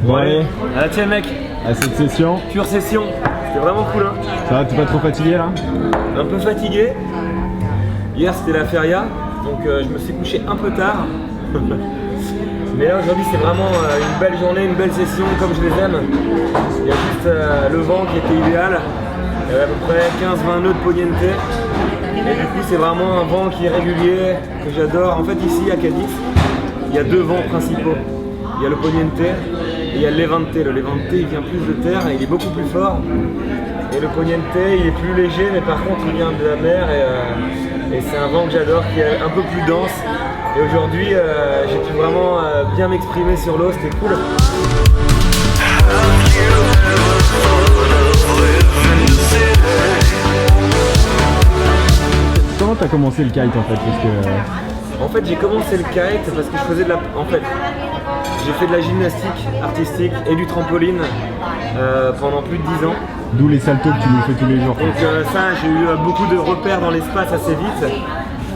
Bon allez, ah, tiens mec, à cette session. pure session, c'était vraiment cool hein. Ça va, t'es pas trop fatigué là? Un peu fatigué. Hier c'était la feria, donc je me suis couché un peu tard. Mais là aujourd'hui c'est vraiment une belle journée, une belle session comme je les aime. Il y a juste le vent qui était idéal. Il y avait à peu près 15-20 nœuds de poniente. Et du coup c'est vraiment un vent qui est régulier, que j'adore. En fait ici à Cadiz, il y a deux vents principaux. Il y a le poniente et il y a le levante. Le levante il vient plus de terre et il est beaucoup plus fort. Et le poniente il est plus léger mais par contre il vient de la mer et c'est un vent que j'adore qui est un peu plus dense. Et aujourd'hui j'ai pu vraiment bien m'exprimer sur l'eau, c'était cool. Comment t'as commencé le kite en fait? Parce que... En fait j'ai commencé le kite parce que je faisais de la... En fait j'ai fait de la gymnastique artistique et du trampoline pendant plus de 10 ans. D'où les saltos que tu nous fais tous les jours. Donc ça j'ai eu beaucoup de repères dans l'espace assez vite.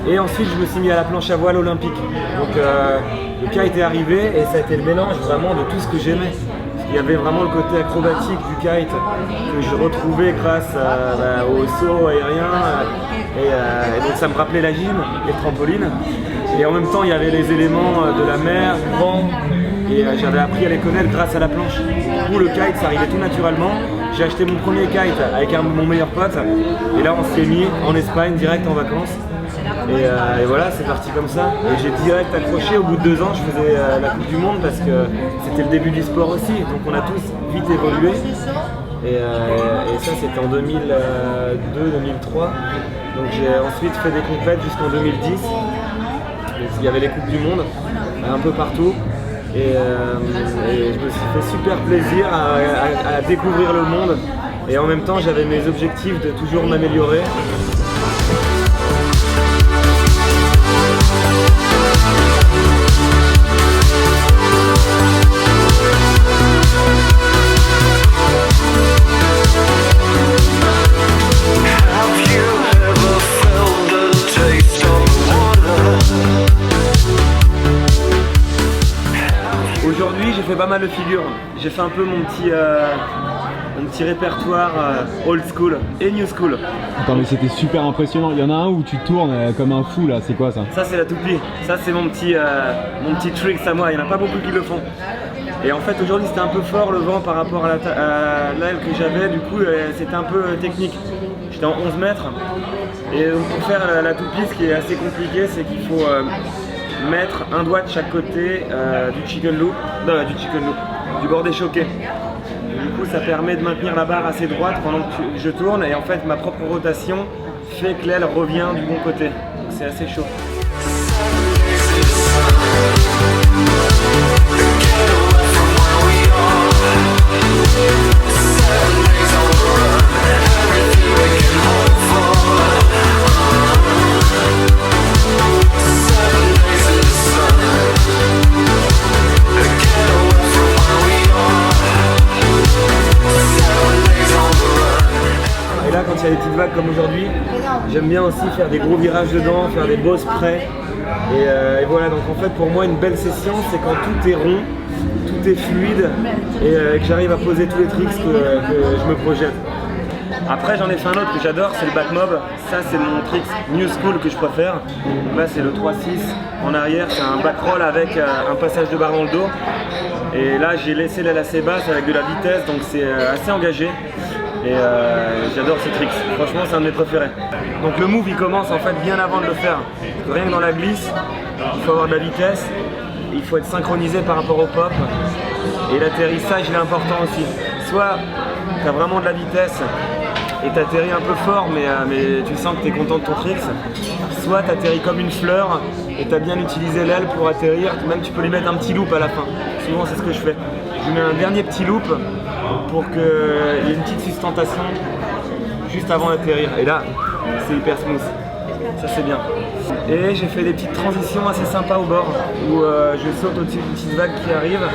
Et ensuite je me suis mis à la planche à voile olympique. Donc le kite est arrivé et ça a été le mélange vraiment de tout ce que j'aimais. Il y avait vraiment le côté acrobatique du kite que je retrouvais grâce au saut aérien et donc ça me rappelait la gym et le trampoline. Et en même temps il y avait les éléments de la mer, du vent et j'avais appris à les connaître grâce à la planche. Du coup le kite ça arrivait tout naturellement. J'ai acheté mon premier kite avec mon meilleur pote et là on s'est mis en Espagne direct en vacances. Et voilà, c'est parti comme ça. Et j'ai direct accroché, au bout de 2 ans, je faisais la Coupe du Monde parce que c'était le début du sport aussi. Donc on a tous vite évolué. Et ça, c'était en 2002-2003. Donc j'ai ensuite fait des compètes jusqu'en 2010. Donc, il y avait les Coupes du Monde un peu partout. Et je me suis fait super plaisir à découvrir le monde. Et en même temps, j'avais mes objectifs de toujours m'améliorer. Aujourd'hui j'ai fait pas mal de figures, j'ai fait un peu mon petit répertoire old school et new school. Attends mais c'était super impressionnant, il y en a un où tu tournes comme un fou là, c'est quoi ça? Ça c'est la toupie, ça c'est mon petit trick à moi, il n'y en a pas beaucoup qui le font. Et en fait aujourd'hui c'était un peu fort le vent par rapport à l'aile que j'avais, du coup c'était un peu technique. J'étais en 11 mètres et pour faire la toupie ce qui est assez compliqué c'est qu'il faut mettre un doigt de chaque côté du chicken loop, du bordé choqué. Du coup ça permet de maintenir la barre assez droite pendant que je tourne et en fait ma propre rotation fait que l'aile revient du bon côté. Donc c'est assez chaud. Et là, quand il y a des petites vagues comme aujourd'hui, j'aime bien aussi faire des gros virages dedans, faire des beaux sprays. Et voilà, donc en fait pour moi une belle session c'est quand tout est rond, tout est fluide et que j'arrive à poser tous les tricks que je me projette. Après j'en ai fait un autre que j'adore, c'est le back mob. Ça c'est mon trick new school que je préfère. Donc là c'est le 3-6 en arrière, c'est un back roll avec un passage de barre dans le dos. Et là j'ai laissé l'aile assez basse avec de la vitesse, donc c'est assez engagé. Et j'adore ces tricks, franchement c'est un de mes préférés. Donc le move il commence en fait bien avant de le faire. Rien que dans la glisse, il faut avoir de la vitesse, il faut être synchronisé par rapport au pop. Et l'atterrissage il est important aussi. Soit tu as vraiment de la vitesse et tu atterris un peu fort mais tu sens que tu es content de ton trick. Soit tu atterris comme une fleur et tu as bien utilisé l'aile pour atterrir, même tu peux lui mettre un petit loop à la fin. Souvent c'est ce que je fais. Je mets un dernier petit loop pour qu'il y ait une petite sustentation juste avant d'atterrir. Et là, c'est hyper smooth. Ça c'est bien. Et j'ai fait des petites transitions assez sympas au bord où je saute au-dessus d'une petite vague qui arrive.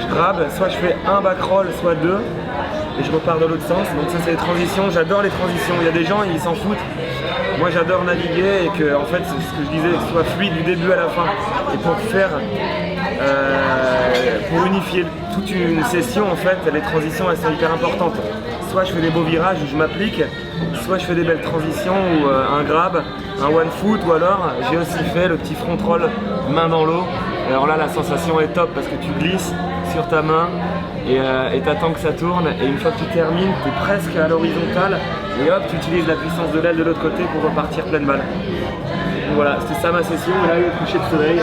Je grabe, soit je fais un back roll, soit 2. Et je repars de l'autre sens. Donc ça c'est les transitions. J'adore les transitions. Il y a des gens, ils s'en foutent. Moi j'adore naviguer et que en fait c'est ce que je disais, que ce soit fluide du début à la fin. Et pour faire pour unifier toute une session, en fait, les transitions elles sont hyper importantes. Soit je fais des beaux virages où je m'applique, soit je fais des belles transitions ou un grab, un one foot, ou alors j'ai aussi fait le petit front roll main dans l'eau. Alors là la sensation est top parce que tu glisses sur ta main et t'attends que ça tourne, et une fois que tu termines, tu es presque à l'horizontale et hop, tu utilises la puissance de l'aile de l'autre côté pour repartir pleine balle. Donc voilà, c'était ça ma session, et là le coucher de soleil,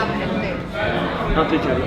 impeccable.